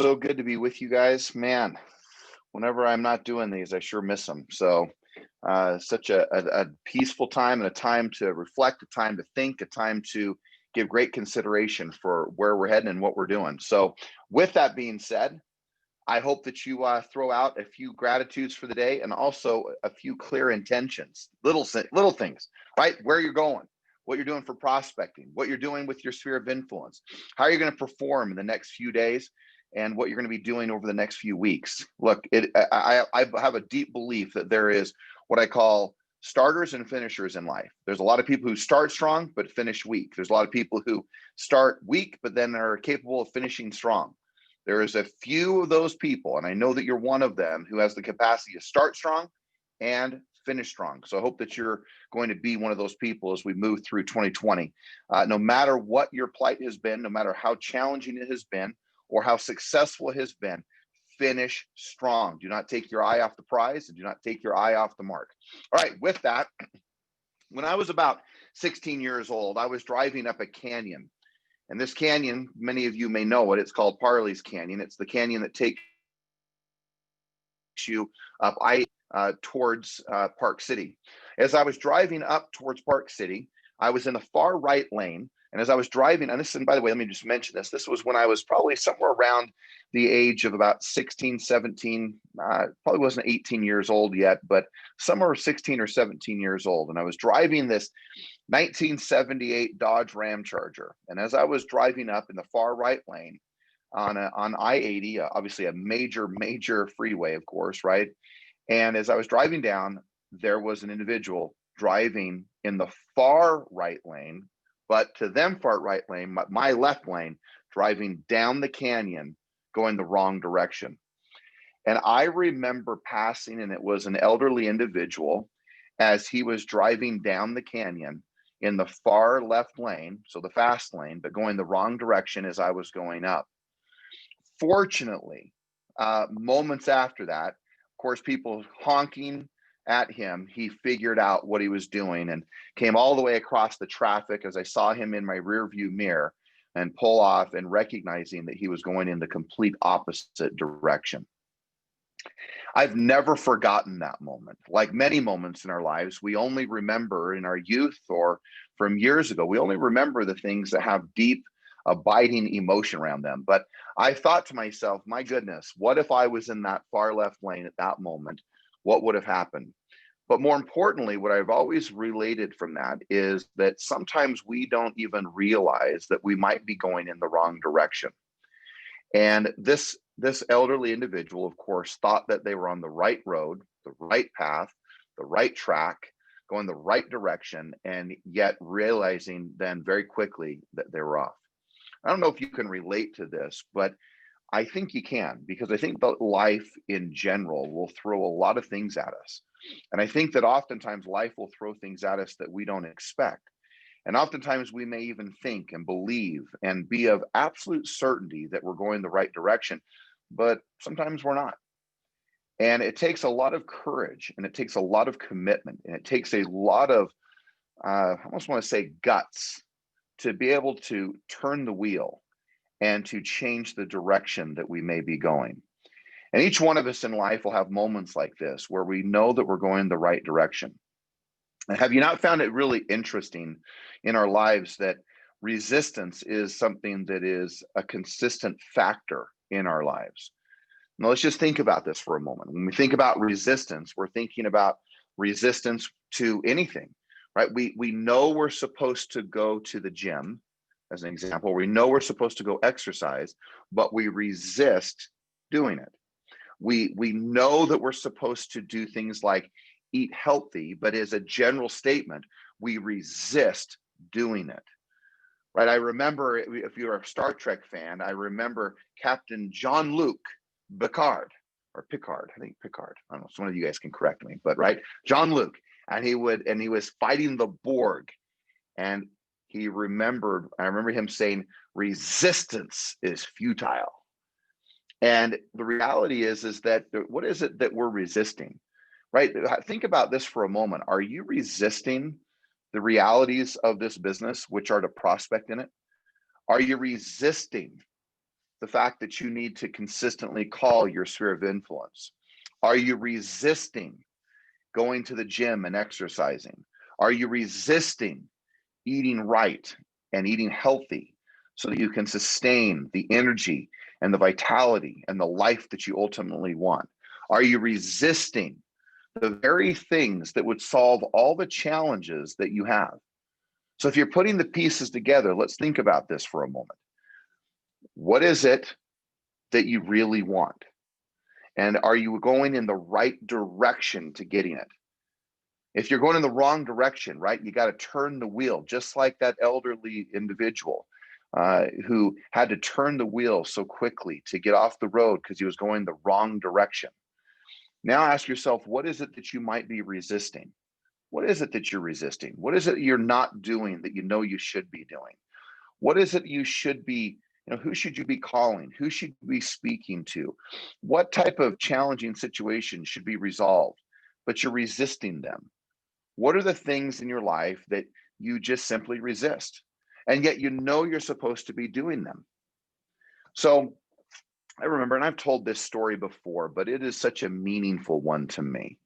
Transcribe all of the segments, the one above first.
So good to be with you guys, man. Whenever I'm not doing these, I sure miss them. So, such a peaceful time and a time to reflect, a time to think, a time to give great consideration for where we're heading and what we're doing. So, with that being said, I hope that you throw out a few gratitudes for the day and also a few clear intentions, little things, right? Where you're going, what you're doing for prospecting, what you're doing with your sphere of influence, how you're going to perform in the next few days, and what you're going to be doing over the next few weeks. Look, I have a deep belief that there is what I call starters and finishers in life. There's a lot of people who start strong but finish weak. There's a lot of people who start weak but then are capable of finishing strong. There is a few of those people, and I know that you're one of them, who has the capacity to start strong and finish strong. So I hope that you're going to be one of those people as we move through 2020. No matter what your plight has been, no matter how challenging it has been, or how successful it has been, finish strong. Do not take your eye off the prize and do not take your eye off the mark. All right, with that, when I was about 16 years old, I was driving up a canyon. And this canyon, many of you may know it, it's called Parley's Canyon. It's the canyon that takes you up towards Park City. As I was driving up towards Park City, I was in the far right lane. And as I was driving, and by the way, let me just mention this. This was when I was probably somewhere around the age of about 16, 17, probably wasn't 18 years old yet, but somewhere 16 or 17 years old. And I was driving this 1978 Dodge Ram Charger. And as I was driving up in the far right lane on I-80, obviously a major freeway, of course, right? And as I was driving down, there was an individual driving in the far right lane, but to them far right lane, my left lane, driving down the canyon, going the wrong direction. And I remember passing, and it was an elderly individual, as he was driving down the canyon in the far left lane, so the fast lane, but going the wrong direction as I was going up. Fortunately, moments after that, of course, people honking at him, he figured out what he was doing and came all the way across the traffic as I saw him in my rear view mirror and pull off, and recognizing that he was going in the complete opposite direction. I've never forgotten that moment. Like many moments in our lives, we only remember in our youth or from years ago, we only remember the things that have deep, abiding emotion around them. But I thought to myself, my goodness, what if I was in that far left lane at that moment? What would have happened? But more importantly, what I've always related from that is that sometimes we don't even realize that we might be going in the wrong direction. And this elderly individual, of course, thought that they were on the right road, the right path, the right track, going the right direction, and yet realizing then very quickly that they were off. I don't know if you can relate to this, but I think you can, because I think that life in general will throw a lot of things at us. And I think that oftentimes life will throw things at us that we don't expect. And oftentimes we may even think and believe and be of absolute certainty that we're going the right direction, but sometimes we're not. And it takes a lot of courage, and it takes a lot of commitment, and it takes a lot of, I almost want to say, guts to be able to turn the wheel and to change the direction that we may be going. And each one of us in life will have moments like this where we know that we're going the right direction. And have you not found it really interesting in our lives that resistance is something that is a consistent factor in our lives? Now, let's just think about this for a moment. When we think about resistance, we're thinking about resistance to anything, right? We know we're supposed to go to the gym, as an example. We know we're supposed to go exercise, but we resist doing it. We know that we're supposed to do things like eat healthy, but as a general statement, we resist doing it. Right? I remember, if you're a Star Trek fan, I remember Captain Jean-Luc Picard, or Picard, I think Picard. I don't know, some of you guys can correct me, but right, Jean-Luc, and he was fighting the Borg, and I remember him saying, resistance is futile. And the reality is that what is it that we're resisting, right? Think about this for a moment. Are you resisting the realities of this business, which are to prospect in it? Are you resisting the fact that you need to consistently call your sphere of influence? Are you resisting going to the gym and exercising? Are you resisting eating right and eating healthy so that you can sustain the energy and the vitality and the life that you ultimately want? Are you resisting the very things that would solve all the challenges that you have? So if you're putting the pieces together, let's think about this for a moment. What is it that you really want? And are you going in the right direction to getting it? If you're going in the wrong direction, right, you got to turn the wheel, just like that elderly individual who had to turn the wheel so quickly to get off the road because he was going the wrong direction. Now ask yourself, what is it that you might be resisting? What is it that you're resisting? What is it you're not doing that you know you should be doing? What is it you should be, who should you be calling? Who should you be speaking to? What type of challenging situation should be resolved, but you're resisting them? What are the things in your life that you just simply resist? And yet you know you're supposed to be doing them. So I remember, and I've told this story before, but it is such a meaningful one to me.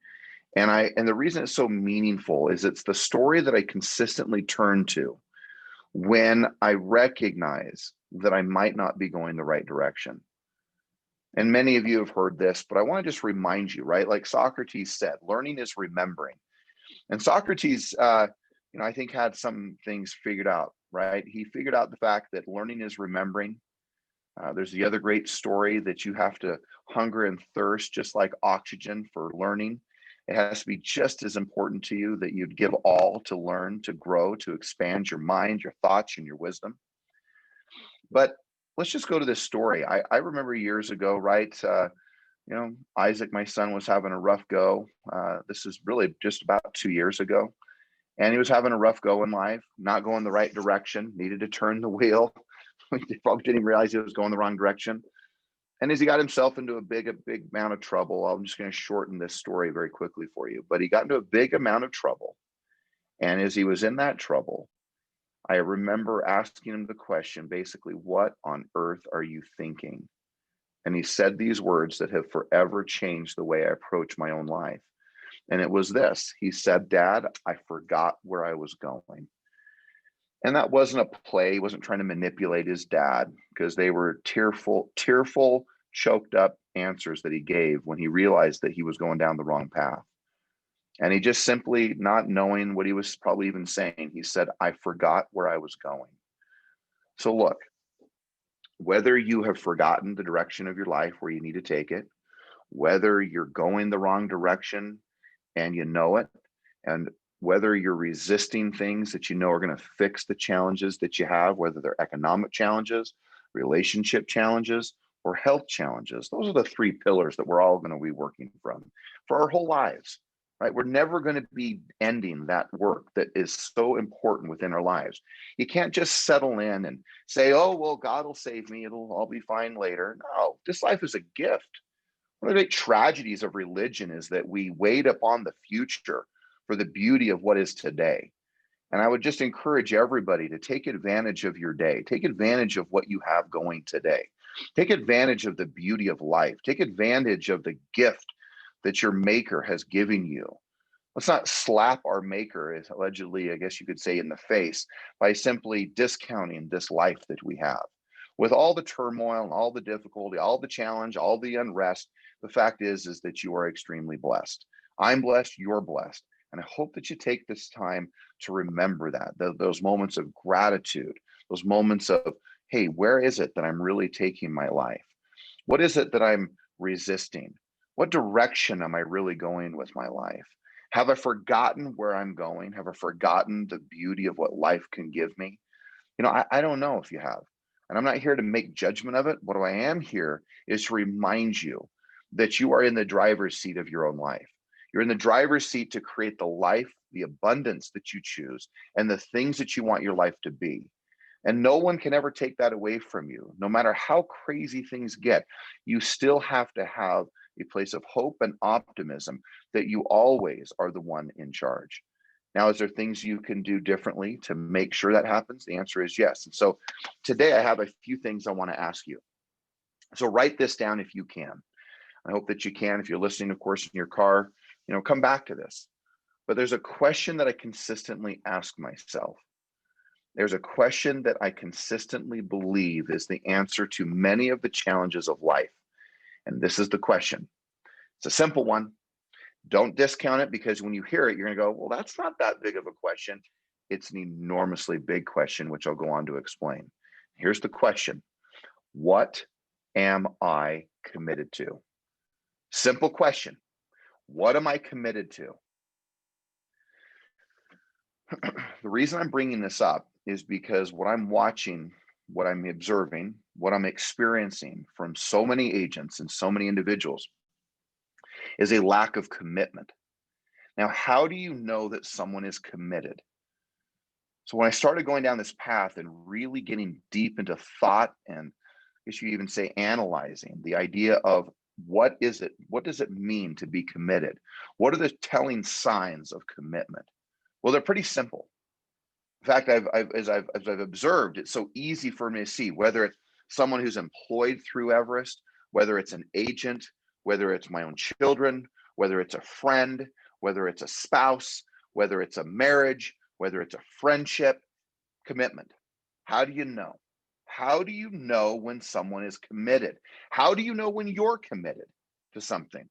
And the reason it's so meaningful is it's the story that I consistently turn to when I recognize that I might not be going the right direction. And many of you have heard this, but I want to just remind you, right? Like Socrates said, learning is remembering. And Socrates, I think had some things figured out, right? He figured out the fact that learning is remembering. There's the other great story that you have to hunger and thirst, just like oxygen for learning. It has to be just as important to you that you'd give all to learn, to grow, to expand your mind, your thoughts, and your wisdom. But let's just go to this story. I remember years ago, right? Isaac, my son, was having a rough go. This is really just about 2 years ago. And he was having a rough go in life, not going the right direction, needed to turn the wheel. He probably didn't even realize he was going the wrong direction. And as he got himself into a big amount of trouble, I'm just going to shorten this story very quickly for you. But he got into a big amount of trouble. And as he was in that trouble, I remember asking him the question, basically, what on earth are you thinking? And he said these words that have forever changed the way I approach my own life. And it was this. He said, Dad, I forgot where I was going. And that wasn't a play. He wasn't trying to manipulate his dad, because they were tearful, choked up answers that he gave when he realized that he was going down the wrong path. And he just simply, not knowing what he was probably even saying, he said, I forgot where I was going. So look, whether you have forgotten the direction of your life where you need to take it, whether you're going the wrong direction and you know it, and whether you're resisting things that you know are going to fix the challenges that you have, whether they're economic challenges, relationship challenges, or health challenges. Those are the 3 pillars that we're all going to be working from for our whole lives, right? We're never going to be ending that work that is so important within our lives. You can't just settle in and say, oh, well, God will save me. It'll all be fine later. No, this life is a gift. One of the great tragedies of religion is that we wait upon the future for the beauty of what is today. And I would just encourage everybody to take advantage of your day. Take advantage of what you have going today. Take advantage of the beauty of life. Take advantage of the gift that your maker has given you. Let's not slap our maker, as allegedly, I guess you could say, in the face by simply discounting this life that we have. With all the turmoil and all the difficulty, all the challenge, all the unrest, the fact is that you are extremely blessed. I'm blessed, you're blessed. And I hope that you take this time to remember that, those moments of gratitude, those moments of, hey, where is it that I'm really taking my life? What is it that I'm resisting? What direction am I really going with my life? Have I forgotten where I'm going? Have I forgotten the beauty of what life can give me? I don't know if you have. And I'm not here to make judgment of it. What I am here is to remind you that you are in the driver's seat of your own life. You're in the driver's seat to create the life, the abundance that you choose, and the things that you want your life to be. And no one can ever take that away from you. No matter how crazy things get, you still have to have a place of hope and optimism that you always are the one in charge. Now, is there things you can do differently to make sure that happens? The answer is yes. And so today I have a few things I want to ask you. So write this down if you can. I hope that you can. If you're listening, of course, in your car, come back to this. But there's a question that I consistently ask myself. There's a question that I consistently believe is the answer to many of the challenges of life. And this is the question. It's a simple one. Don't discount it, because when you hear it, you're going to go, well, that's not that big of a question. It's an enormously big question, which I'll go on to explain. Here's the question. What am I committed to? Simple question. What am I committed to? The reason I'm bringing this up is because what I'm watching, what I'm observing, what I'm experiencing from so many agents and so many individuals is a lack of commitment. Now, how do you know that someone is committed? So when I started going down this path and really getting deep into thought, and I guess you even say analyzing the idea of what is it? What does it mean to be committed? What are the telling signs of commitment? Well, they're pretty simple. In fact, as I've observed, it's so easy for me to see whether it's someone who's employed through Everest, whether it's an agent, whether it's my own children, whether it's a friend, whether it's a spouse, whether it's a marriage, whether it's a friendship. Commitment. How do you know? How do you know when someone is committed? How do you know when you're committed to something?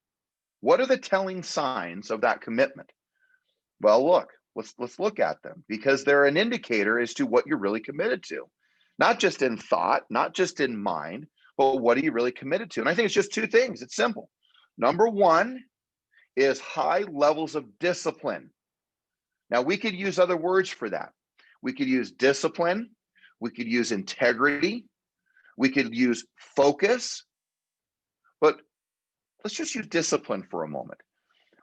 What are the telling signs of that commitment? Well, look, let's look at them, because they're an indicator as to what you're really committed to. Not just in thought, not just in mind, but what are you really committed to? And I think it's just two things. It's simple. Number one is high levels of discipline. Now, we could use other words for that. We could use discipline. We could use integrity. We could use focus. But let's just use discipline for a moment.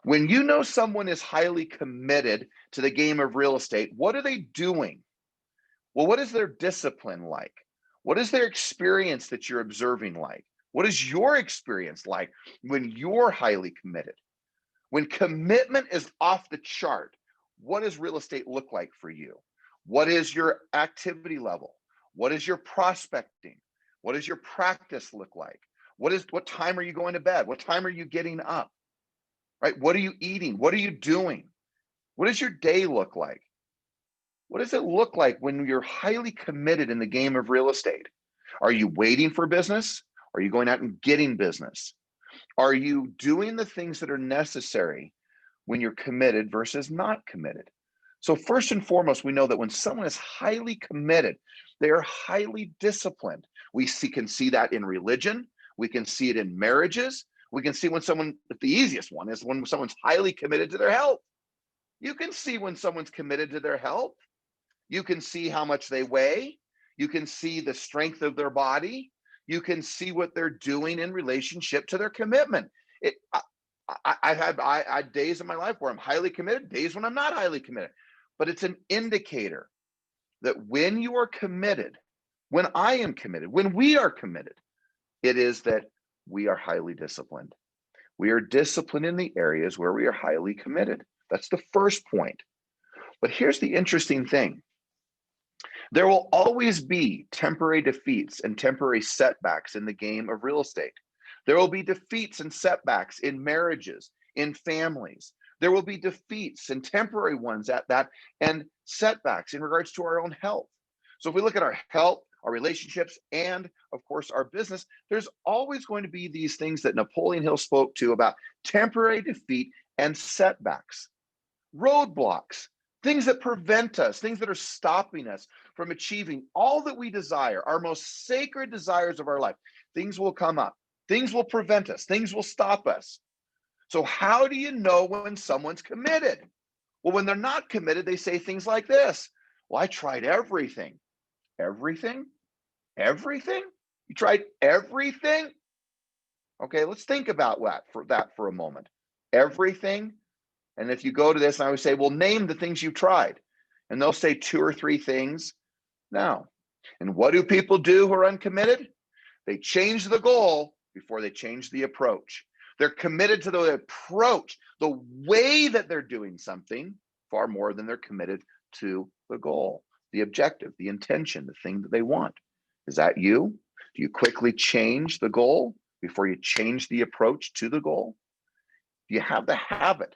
When you know someone is highly committed to the game of real estate, what are they doing? Well, what is their discipline like? What is their experience that you're observing like? What is your experience like when you're highly committed? When commitment is off the chart, what does real estate look like for you? What is your activity level? What is your prospecting? What does your practice look like? What time are you going to bed? What time are you getting up? Right? What are you eating? What are you doing? What does your day look like? What does it look like when you're highly committed in the game of real estate? Are you waiting for business? Are you going out and getting business? Are you doing the things that are necessary when you're committed versus not committed? So first and foremost, we know that when someone is highly committed, they are highly disciplined. We can see that in religion. We can see it in marriages. We can see when someone, the easiest one is when someone's highly committed to their health. You can see when someone's committed to their health. You can see how much they weigh. You can see the strength of their body. You can see what they're doing in relationship to their commitment. I've had days in my life where I'm highly committed, days when I'm not highly committed. But it's an indicator that when you are committed, when I am committed, when we are committed, it is that we are highly disciplined. We are disciplined in the areas where we are highly committed. That's the first point. But here's the interesting thing. There will always be temporary defeats and temporary setbacks in the game of real estate. There will be defeats and setbacks in marriages, in families. There will be defeats and temporary ones at that, and setbacks in regards to our own health. So if we look at our health, our relationships, and of course our business, there's always going to be these things that Napoleon Hill spoke to about temporary defeat and setbacks, roadblocks, things that prevent us, things that are stopping us from achieving all that we desire, our most sacred desires of our life. Things will come up, things will prevent us, things will stop us. So how do you know when someone's committed? Well, when they're not committed, they say things like this. Well, I tried everything. Everything? Everything? You tried everything? Okay, let's think about that for a moment. Everything? And if you go to this, and I would say, well, name the things you tried. And they'll say 2 or 3 things. No. And what do people do who are uncommitted? They change the goal before they change the approach. They're committed to the approach, the way that they're doing something, far more than they're committed to the goal, the objective, the intention, the thing that they want. Is that you? Do you quickly change the goal before you change the approach to the goal? Do you have the habit,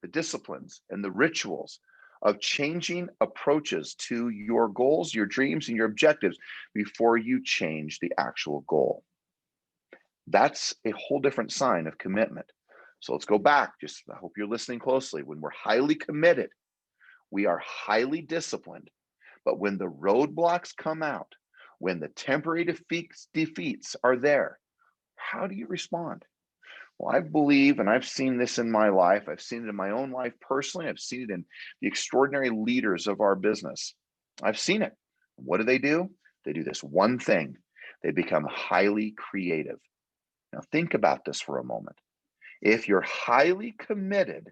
the disciplines, and the rituals of changing approaches to your goals, your dreams, and your objectives before you change the actual goal? That's a whole different sign of commitment. So let's go back. I hope you're listening closely. When we're highly committed, we are highly disciplined. But when the roadblocks come out, when the temporary defeats are there, how do you respond? Well, I believe, and I've seen this in my life, I've seen it in my own life personally, I've seen it in the extraordinary leaders of our business. I've seen it. What do? They do this one thing. They become highly creative. Now think about this for a moment. If you're highly committed,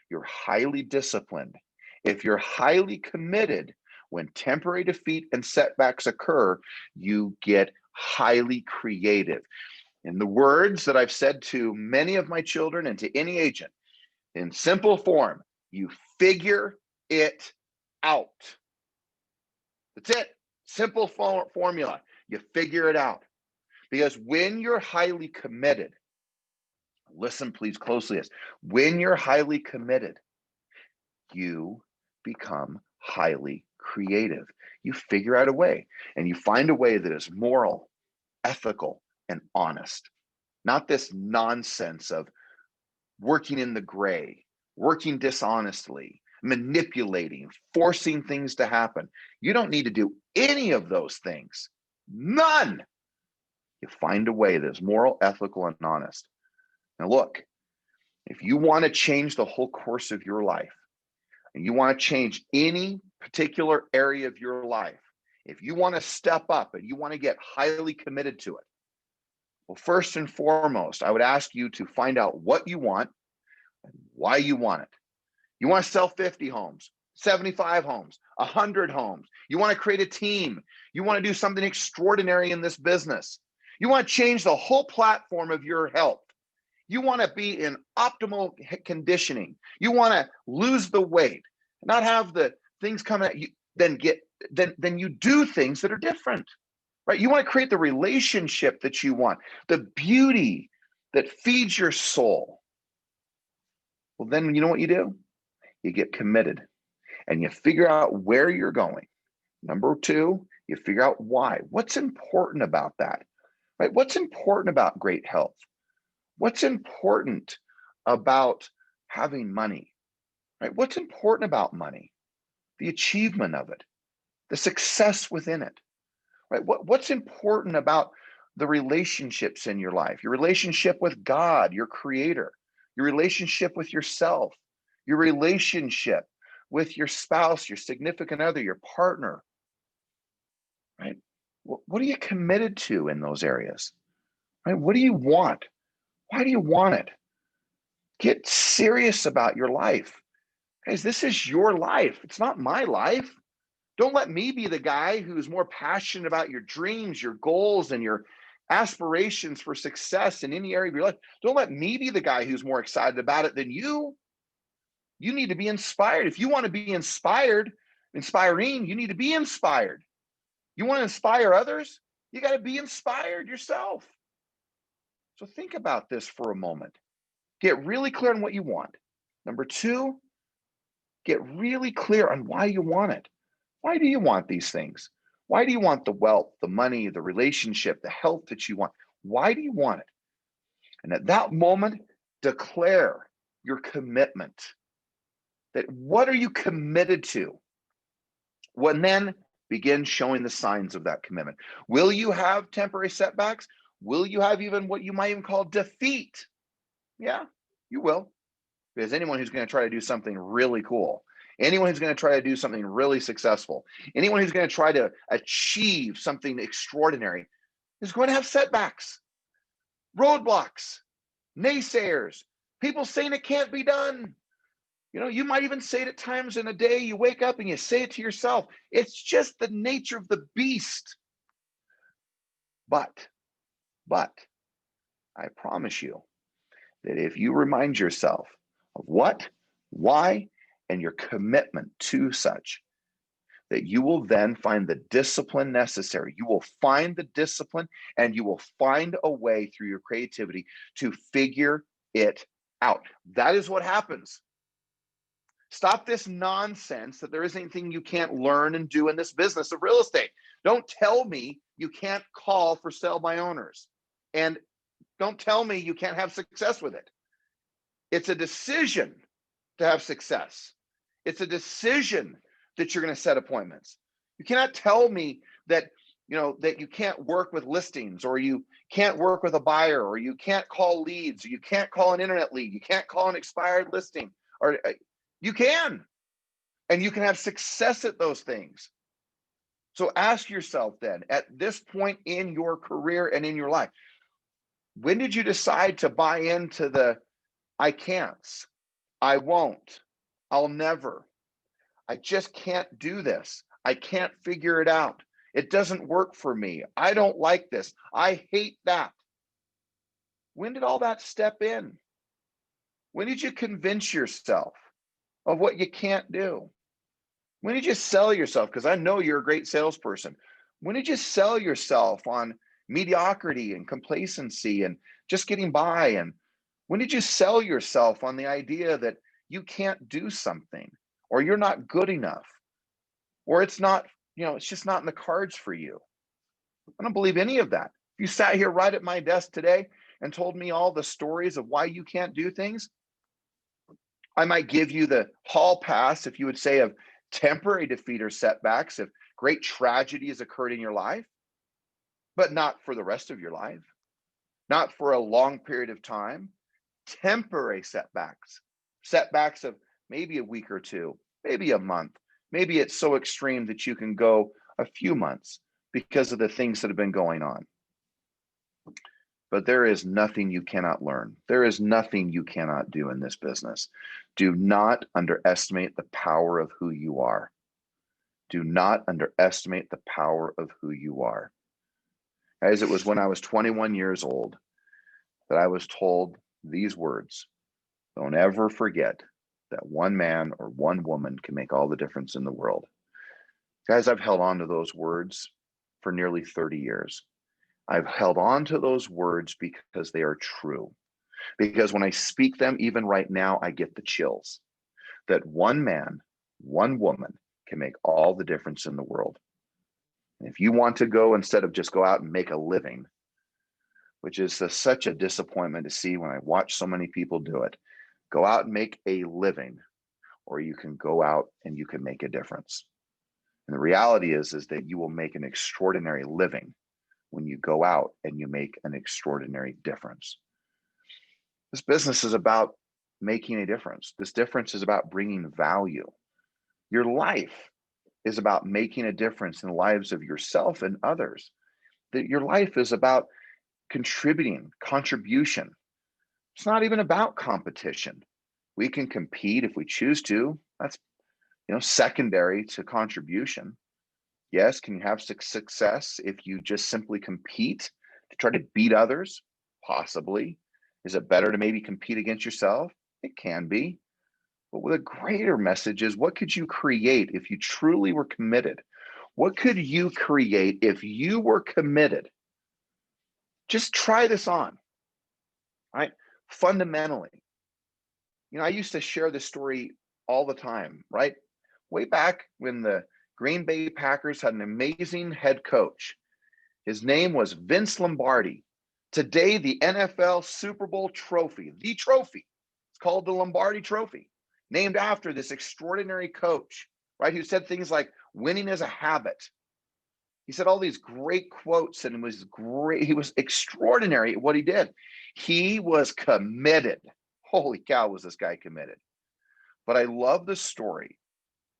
you're highly disciplined. If you're highly committed, when temporary defeat and setbacks occur, you get highly creative. In the words that I've said to many of my children and to any agent, in simple form, you figure it out. That's it. Simple formula. You figure it out. Because when you're highly committed, listen please closely, when you're highly committed, you become highly creative. You figure out a way, and you find a way that is moral, ethical, and honest. Not this nonsense of working in the gray, working dishonestly, manipulating, forcing things to happen. You don't need to do any of those things. None. You find a way that is moral, ethical, and honest. Now look, if you want to change the whole course of your life, and you want to change any particular area of your life, if you want to step up and you want to get highly committed to it, well, first and foremost, I would ask you to find out what you want and why you want it. You want to sell 50 homes, 75 homes, 100 homes. You want to create a team. You want to do something extraordinary in this business. You want to change the whole platform of your health. You want to be in optimal conditioning. You want to lose the weight, not have the things come at you, then you do things that are different, right? You want to create the relationship that you want, the beauty that feeds your soul. Well, then you know what you do? You get committed and you figure out where you're going. Number two, you figure out why. What's important about that, right? What's important about great health? What's important about having money, right? What's important about money? The achievement of it, the success within it, right? What's important about the relationships in your life, your relationship with God, your creator, your relationship with yourself, your relationship with your spouse, your significant other, your partner, right? What are you committed to in those areas, right? What do you want? Why do you want it? Get serious about your life. Guys, this is your life. It's not my life. Don't let me be the guy who's more passionate about your dreams, your goals, and your aspirations for success in any area of your life. Don't let me be the guy who's more excited about it than you. You need to be inspired. If you want to be inspiring, you need to be inspired. You want to inspire others? You got to be inspired yourself. So think about this for a moment. Get really clear on what you want. Number two, get really clear on why you want it. Why do you want these things? Why do you want the wealth, the money, the relationship, the health that you want? Why do you want it? And at that moment, declare your commitment. That what are you committed to? Well, and then begin showing the signs of that commitment. Will you have temporary setbacks? Will you have even what you might even call defeat? Yeah, you will. Because anyone who's going to try to do something really cool, anyone who's going to try to do something really successful, anyone who's going to try to achieve something extraordinary is going to have setbacks, roadblocks, naysayers, people saying it can't be done. You know, you might even say it at times in a day. You wake up and you say it to yourself. It's just the nature of the beast. But I promise you that if you remind yourself of what, why, and your commitment to such, that you will then find the discipline necessary. You will find the discipline and you will find a way through your creativity to figure it out. That is what happens. Stop this nonsense that there is anything you can't learn and do in this business of real estate. Don't tell me you can't call for sale by owners. And don't tell me you can't have success with it. It's a decision to have success. It's a decision that you're going to set appointments. You cannot tell me that, that you can't work with listings, or you can't work with a buyer, or you can't call leads, or you can't call an internet lead, you can't call an expired listing, or you can, and you can have success at those things. So ask yourself then, at this point in your career and in your life, when did you decide to buy into the I can'ts, I won't, I'll never, I just can't do this, I can't figure it out, it doesn't work for me, I don't like this, I hate that? When did all that step in? When did you convince yourself of what you can't do? When did you sell yourself? Because I know you're a great salesperson. When did you sell yourself on mediocrity and complacency and just getting by? And when did you sell yourself on the idea that you can't do something, or you're not good enough, or it's not, it's just not in the cards for you? I don't believe any of that. If you sat here right at my desk today and told me all the stories of why you can't do things, I might give you the hall pass, if you would say, of temporary defeat or setbacks, if great tragedy has occurred in your life, but not for the rest of your life, not for a long period of time. Temporary setbacks of maybe a week or two, maybe a month, maybe it's so extreme that you can go a few months because of the things that have been going on. But there is nothing you cannot learn. There is nothing you cannot do in this business. Do not underestimate the power of who you are. Do not underestimate the power of who you are. As it was when I was 21 years old that I was told these words: don't ever forget that one man or one woman can make all the difference in the world. Guys, I've held on to those words for nearly 30 years. I've held on to those words because they are true. Because when I speak them, even right now, I get the chills. That one man, one woman can make all the difference in the world. And if you want to go, instead of just go out and make a living, which is such a disappointment to see when I watch so many people do it, go out and make a living, or you can go out and you can make a difference. And the reality is that you will make an extraordinary living when you go out and you make an extraordinary difference. This business is about making a difference. This difference is about bringing value. Your life is about making a difference in the lives of yourself and others. That your life is about contribution. It's not even about competition. We can compete if we choose to. That's secondary to contribution. Yes, can you have success if you just simply compete to try to beat others? Possibly. Is it better to maybe compete against yourself? It can be. But with a greater message is, what could you create if you truly were committed? What could you create if you were committed? Just try this on, right? Fundamentally. I used to share this story all the time, right? Way back when the Green Bay Packers had an amazing head coach. His name was Vince Lombardi. Today, the NFL Super Bowl trophy, the trophy, it's called the Lombardi Trophy, named after this extraordinary coach, right? Who said things like, winning is a habit. He said all these great quotes, and it was great. He was extraordinary at what he did. He was committed. Holy cow, was this guy committed. But I love the story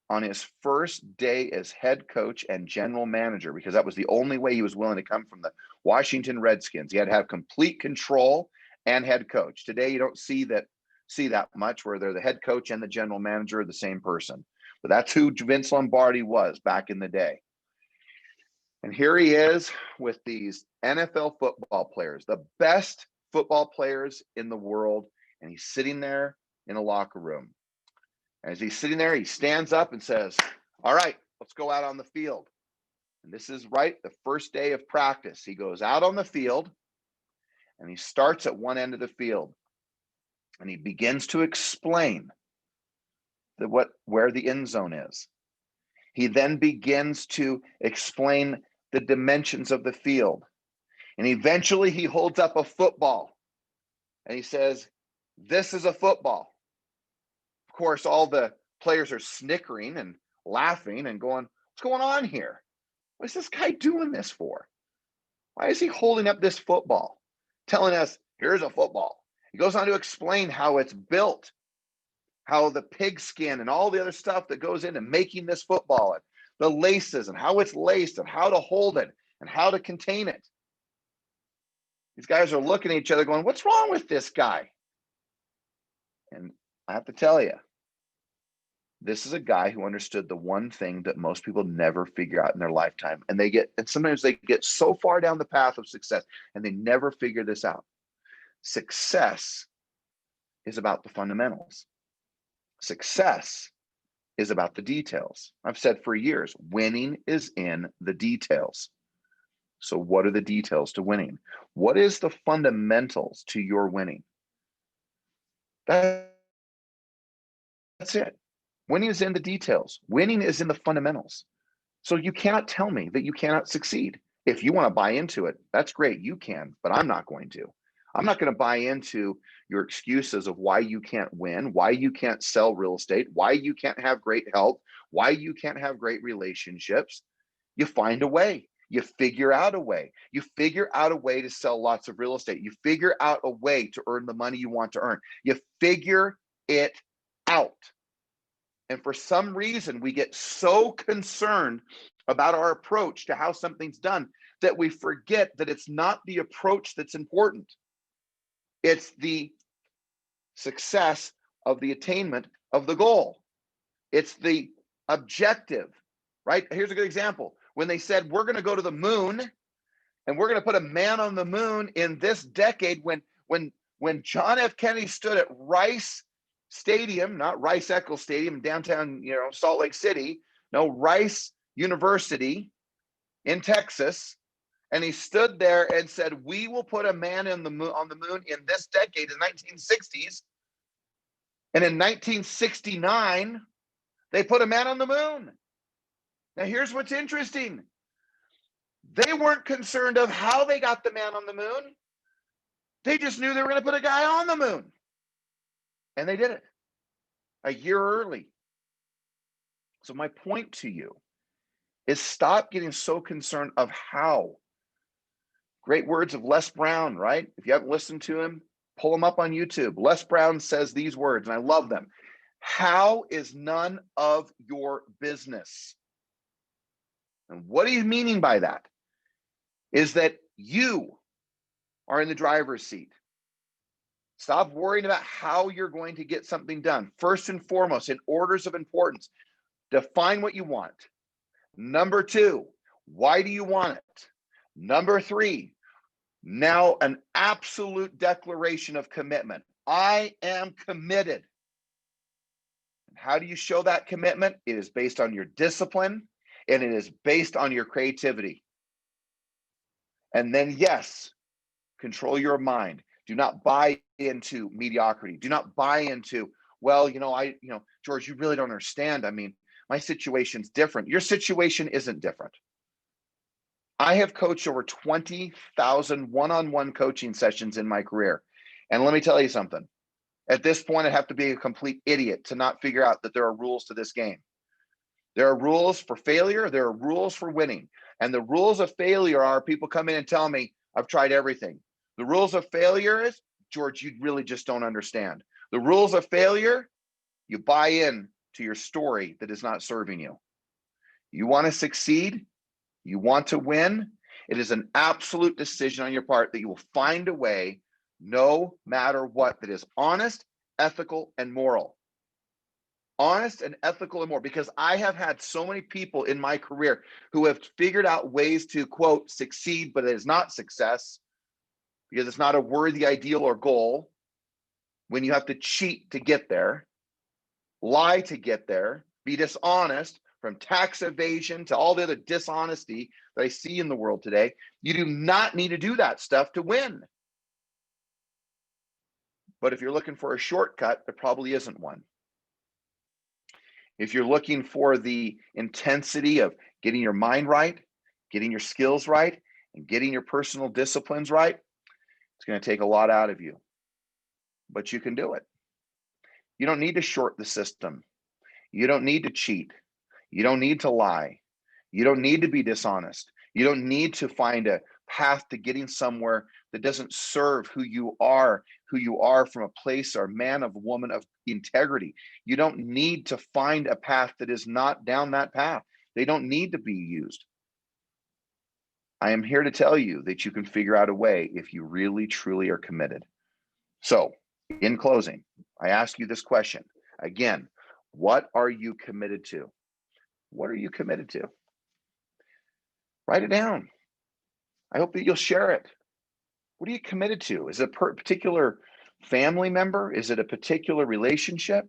on his first day as head coach and general manager, because that was the only way he was willing to come from the Washington Redskins. He had to have complete control and head coach. Today, you don't see that much, where they're the head coach and the general manager are the same person. But that's who Vince Lombardi was back in the day. And here he is with these NFL football players, the best football players in the world, and he's sitting there in a locker room. As he's sitting there, he stands up and says, all right, let's go out on the field. And this is right, the first day of practice. He goes out on the field and he starts at one end of the field and he begins to explain where the end zone is. He then begins to explain the dimensions of the field. And eventually he holds up a football and he says, this is a football. Of course, all the players are snickering and laughing and going, what's going on here? What is this guy doing this for? Why is he holding up this football, telling us, here's a football? He goes on to explain how it's built, how the pigskin and all the other stuff that goes into making this football, and the laces and how it's laced and how to hold it and how to contain it. These guys are looking at each other going, what's wrong with this guy? And I have to tell you, this is a guy who understood the one thing that most people never figure out in their lifetime. And sometimes they get so far down the path of success and they never figure this out. Success is about the fundamentals. Success is about the details. I've said for years, winning is in the details. So what are the details to winning? What is the fundamentals to your winning? That's it. Winning is in the details. Winning is in the fundamentals. So you cannot tell me that you cannot succeed. If you want to buy into it, that's great. You can, but I'm not going to. I'm not going to buy into your excuses of why you can't win, why you can't sell real estate, why you can't have great health, why you can't have great relationships. You find a way. You figure out a way. You figure out a way to sell lots of real estate. You figure out a way to earn the money you want to earn. You figure it out. And for some reason, we get so concerned about our approach to how something's done that we forget that it's not the approach that's important. It's the success of the attainment of the goal. It's the objective, right? Here's a good example. When they said, we're going to go to the moon and we're going to put a man on the moon in this decade, when John F. Kennedy stood at Rice Stadium, not Rice-Eccles Stadium, downtown, Salt Lake City, no, Rice University in Texas, and he stood there and said, we will put a man on the moon in this decade, in 1960s. And in 1969, they put a man on the moon. Now, here's what's interesting. They weren't concerned of how they got the man on the moon. They just knew they were going to put a guy on the moon. And they did it a year early. So my point to you is stop getting so concerned of how. Great words of Les Brown, right? If you haven't listened to him, pull him up on YouTube. Les Brown says these words, and I love them. How is none of your business. And what he's meaning by that is that you are in the driver's seat. Stop worrying about how you're going to get something done. First and foremost, in orders of importance, define what you want. Number 2, why do you want it? Number 3, now an absolute declaration of commitment. I am committed. And how do you show that commitment? It is based on your discipline and it is based on your creativity. And then, yes, control your mind. Do not buy into mediocrity. Do not buy into, well, George, you really don't understand. I mean, my situation's different. Your situation isn't different. I have coached over 20,000 one-on-one coaching sessions in my career. And let me tell you something. At this point, I'd have to be a complete idiot to not figure out that there are rules to this game. There are rules for failure. There are rules for winning. And the rules of failure are people come in and tell me, I've tried everything. The rules of failure is, George, you really just don't understand. The rules of failure, you buy in to your story that is not serving you. You want to succeed? You want to win? It is an absolute decision on your part that you will find a way, no matter what, that is honest, ethical, and moral. Honest and ethical and moral, because I have had so many people in my career who have figured out ways to, quote, succeed, but it is not success because it's not a worthy ideal or goal. When you have to cheat to get there, lie to get there, be dishonest, from tax evasion to all the other dishonesty that I see in the world today. You do not need to do that stuff to win. But if you're looking for a shortcut, there probably isn't one. If you're looking for the intensity of getting your mind right, getting your skills right, and getting your personal disciplines right, it's going to take a lot out of you. But you can do it. You don't need to short the system. You don't need to cheat. You don't need to lie. You don't need to be dishonest. You don't need to find a path to getting somewhere that doesn't serve who you are from a place or man of woman of integrity. You don't need to find a path that is not down that path. They don't need to be used. I am here to tell you that you can figure out a way if you really, truly are committed. So, in closing, I ask you this question again: what are you committed to? What are you committed to? Write it down. I hope that you'll share it. What are you committed to? Is it a particular family member? Is it a particular relationship?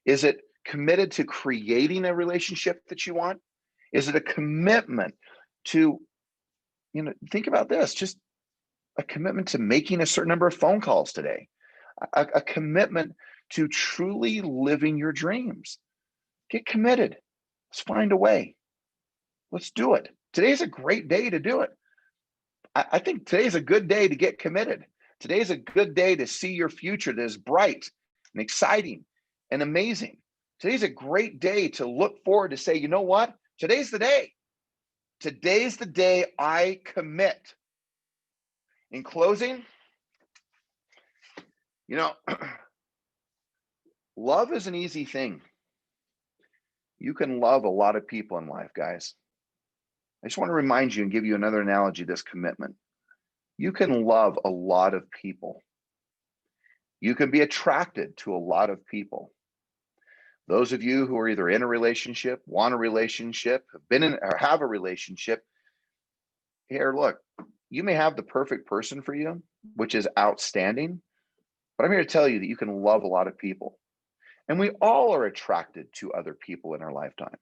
Is it committed to creating a relationship that you want? Is it a commitment to, think about this, just a commitment to making a certain number of phone calls today, a commitment to truly living your dreams? Get committed. Let's find a way. Let's do it. Today's a great day to do it. I think today's a good day to get committed. Today's a good day to see your future that is bright and exciting and amazing. Today's a great day to look forward to say, you know what? Today's the day. Today's the day I commit. In closing, love is an easy thing. You can love a lot of people in life, guys. I just want to remind you and give you another analogy, this commitment. You can love a lot of people. You can be attracted to a lot of people. Those of you who are either in a relationship, want a relationship, have been in or have a relationship, here, look, you may have the perfect person for you, which is outstanding, but I'm here to tell you that you can love a lot of people. And we all are attracted to other people in our lifetime.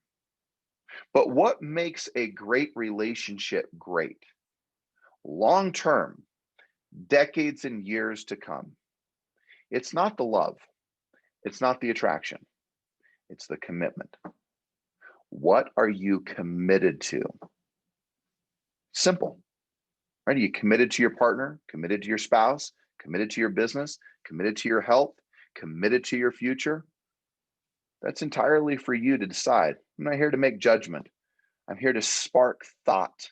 But what makes a great relationship great? Long term, decades and years to come. It's not the love. It's not the attraction. It's the commitment. What are you committed to? Simple. Right? Are you committed to your partner, committed to your spouse, committed to your business, committed to your health, committed to your future? That's entirely for you to decide. I'm not here to make judgment. I'm here to spark thought.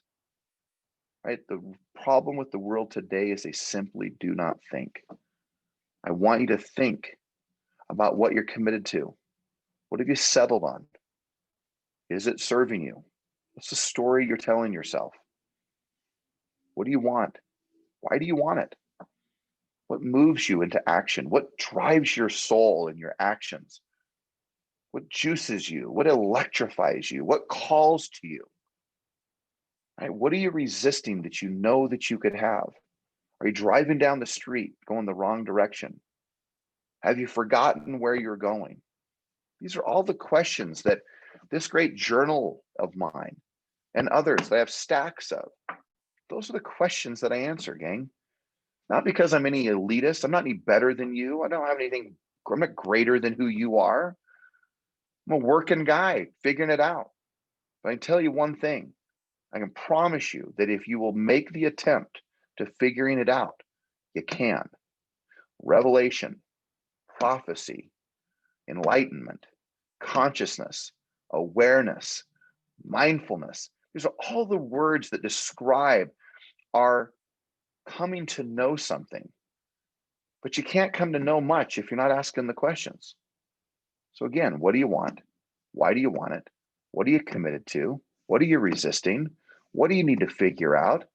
Right? The problem with the world today is they simply do not think. I want you to think about what you're committed to. What have you settled on? Is it serving you? What's the story you're telling yourself? What do you want? Why do you want it? What moves you into action? What drives your soul in your actions? What juices you? What electrifies you? What calls to you? Right? What are you resisting that you know that you could have? Are you driving down the street going the wrong direction? Have you forgotten where you're going? These are all the questions that this great journal of mine and others that I have stacks of, those are the questions that I answer, gang. Not because I'm any elitist. I'm not any better than you. I don't have anything. I'm not greater than who you are. I'm a working guy figuring it out. But I can tell you one thing. I can promise you that if you will make the attempt to figuring it out, you can. Revelation, prophecy, enlightenment, consciousness, awareness, mindfulness. These are all the words that describe our coming to know something. But you can't come to know much if you're not asking the questions. So again, what do you want? Why do you want it? What are you committed to? What are you resisting? What do you need to figure out?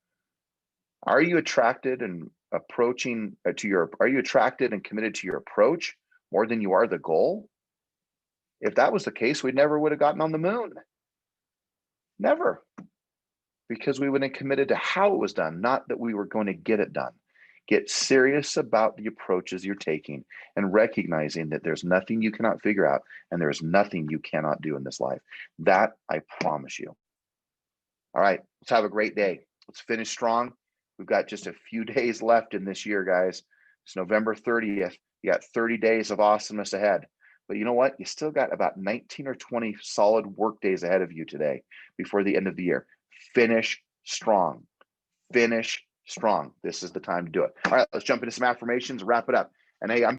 Are you attracted and approaching are you attracted and committed to your approach more than you are the goal? If that was the case, we never would have gotten on the moon. Never. Because we would have committed to how it was done, not that we were going to get it done. Get serious about the approaches you're taking and recognizing that there's nothing you cannot figure out and there's nothing you cannot do in this life. That I promise you. All right, let's have a great day. Let's finish strong. We've got just a few days left in this year, guys. It's November 30th. You got 30 days of awesomeness ahead. But you know what? You still got about 19 or 20 solid work days ahead of you today before the end of the year. Finish strong. Finish strong. This is the time to do it. All right, let's jump into some affirmations, wrap it up. And hey, I'm